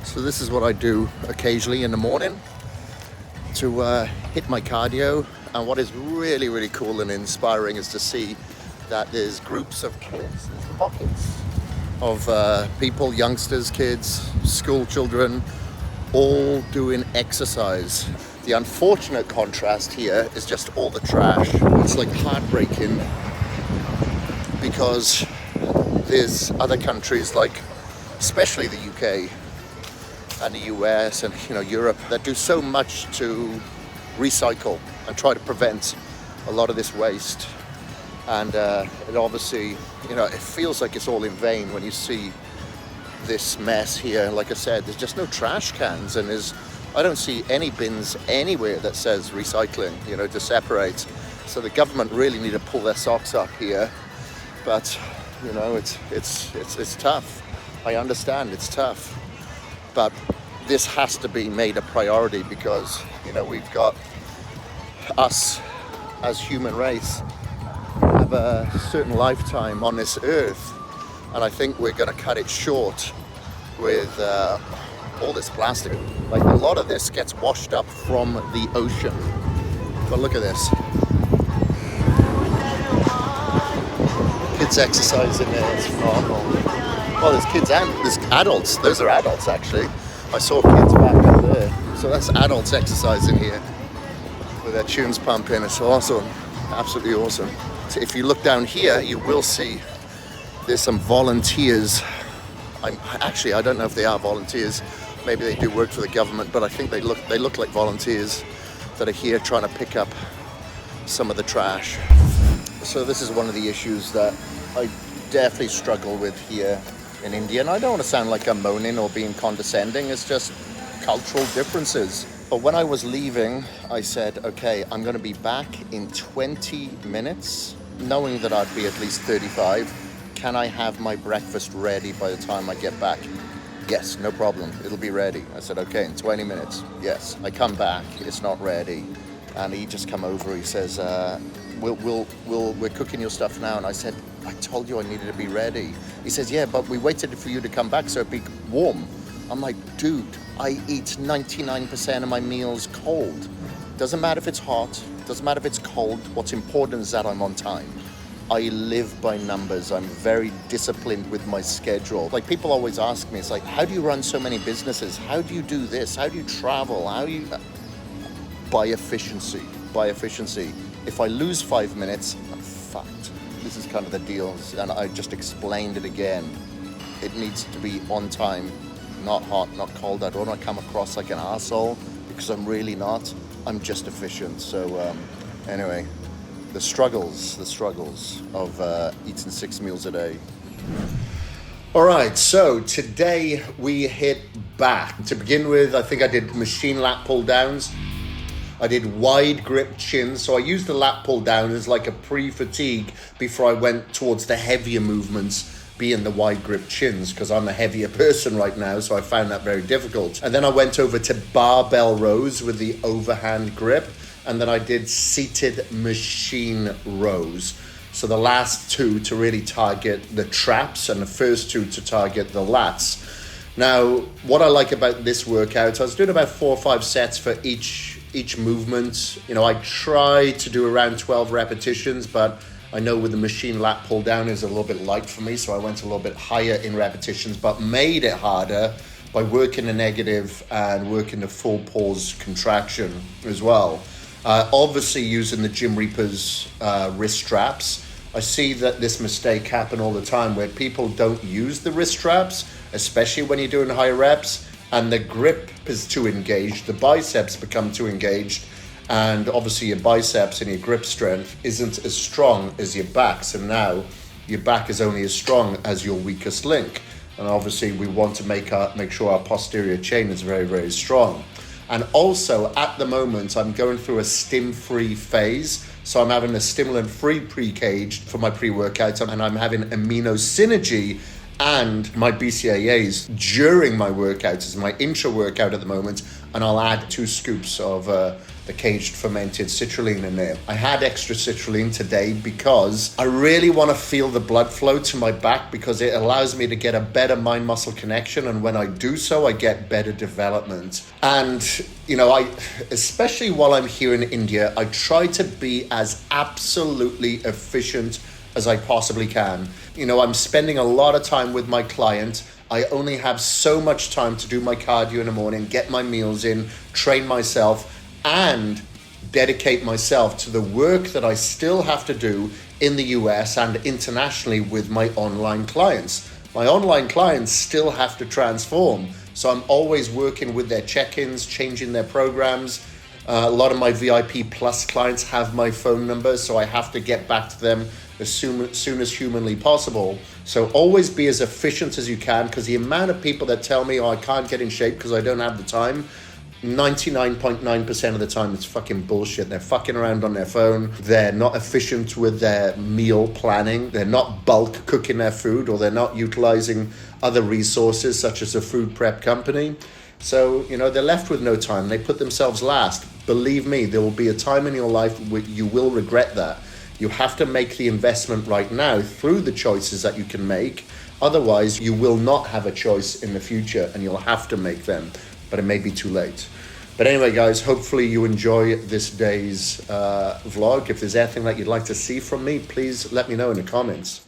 So this is what I do occasionally in the morning to hit my cardio. And what is really, really cool and inspiring is to see that there's groups of kids, there's pockets of people, youngsters, kids, school children, all doing exercise. The unfortunate contrast here is just all the trash. It's like heartbreaking because there's other countries like, especially the UK and the US and Europe, that do so much to recycle and try to prevent a lot of this waste. And it obviously, it feels like it's all in vain when you see this mess here. Like I said, there's just no trash cans, and I don't see any bins anywhere that says recycling, to separate. So the government really need to pull their socks up here. But it's tough. I understand it's tough, but this has to be made a priority because we've got us as human race have a certain lifetime on this earth, and I think we're going to cut it short with all this plastic. Like, a lot of this gets washed up from the ocean, but look at this. Kids exercise in there, it's phenomenal. Well, there's kids and there's adults. Those are adults, actually. I saw kids back up there. So that's adults exercising here with their tunes pumping. It's awesome, absolutely awesome. So if you look down here, you will see there's some volunteers. I don't know if they are volunteers. Maybe they do work for the government, but I think they look like volunteers that are here trying to pick up some of the trash. So this is one of the issues that I definitely struggle with here in India. And I don't want to sound like I'm moaning or being condescending. It's just cultural differences. But when I was leaving, I said, okay, I'm going to be back in 20 minutes, knowing that I'd be at least 35. Can I have my breakfast ready by the time I get back? Yes, no problem. It'll be ready. I said, okay, in 20 minutes. Yes. I come back. It's not ready. And he just come over. He says, we're cooking your stuff now. And I said, I told you I needed to be ready. He says, yeah, but we waited for you to come back so it'd be warm. I'm like, dude, I eat 99% of my meals cold. Doesn't matter if it's hot, doesn't matter if it's cold. What's important is that I'm on time. I live by numbers. I'm very disciplined with my schedule. Like, people always ask me, it's like, how do you run so many businesses? How do you do this? How do you travel? How do you... By efficiency. If I lose 5 minutes, I'm fucked. This is kind of the deal, and I just explained it again. It needs to be on time, not hot, not cold. I don't want to come across like an asshole because I'm really not. I'm just efficient. So anyway, the struggles of eating 6 meals a day. All right, so today we hit back. To begin with, I think I did machine lat pull downs. I did wide grip chins, so I used the lat pull down as like a pre-fatigue before I went towards the heavier movements, being the wide grip chins, because I'm a heavier person right now, so I found that very difficult. And then I went over to barbell rows with the overhand grip, and then I did seated machine rows. So the last two to really target the traps, and the first two to target the lats. Now, what I like about this workout, I was doing about 4 or 5 sets for each movement. I try to do around 12 repetitions, but I know with the machine lat pull down is a little bit light for me, so I went a little bit higher in repetitions, but made it harder by working the negative and working the full pause contraction as well. Obviously using the Gym Reaper's wrist straps. I see that this mistake happen all the time where people don't use the wrist straps, especially when you're doing high reps, and the grip is too engaged, the biceps become too engaged, and obviously your biceps and your grip strength isn't as strong as your back. So now your back is only as strong as your weakest link. And obviously we want to make sure our posterior chain is very, very strong. And also at the moment, I'm going through a stim-free phase. So I'm having a stimulant-free pre-caged for my pre-workout, and I'm having amino synergy and my BCAAs during my workouts as my intra workout at the moment, and I'll add 2 scoops of the the caged fermented citrulline in there. I had extra citrulline today because I really want to feel the blood flow to my back, because it allows me to get a better mind-muscle connection, and when I do so, I get better development. And especially while I'm here in India, I try to be as absolutely efficient as I possibly can. I'm spending a lot of time with my client. I only have so much time to do my cardio in the morning, get my meals in, train myself, and dedicate myself to the work that I still have to do in the US and internationally with my online clients. My online clients still have to transform. So I'm always working with their check-ins, changing their programs. A lot of my VIP Plus clients have my phone number, so I have to get back to them as soon as humanly possible. So always be as efficient as you can, because the amount of people that tell me, I can't get in shape because I don't have the time, 99.9% of the time it's fucking bullshit. They're fucking around on their phone. They're not efficient with their meal planning. They're not bulk cooking their food, or they're not utilizing other resources such as a food prep company. So, they're left with no time. They put themselves last. Believe me, there will be a time in your life where you will regret that. You have to make the investment right now through the choices that you can make. Otherwise, you will not have a choice in the future, and you'll have to make them. But it may be too late. But anyway, guys, hopefully you enjoy this day's vlog. If there's anything that you'd like to see from me, please let me know in the comments.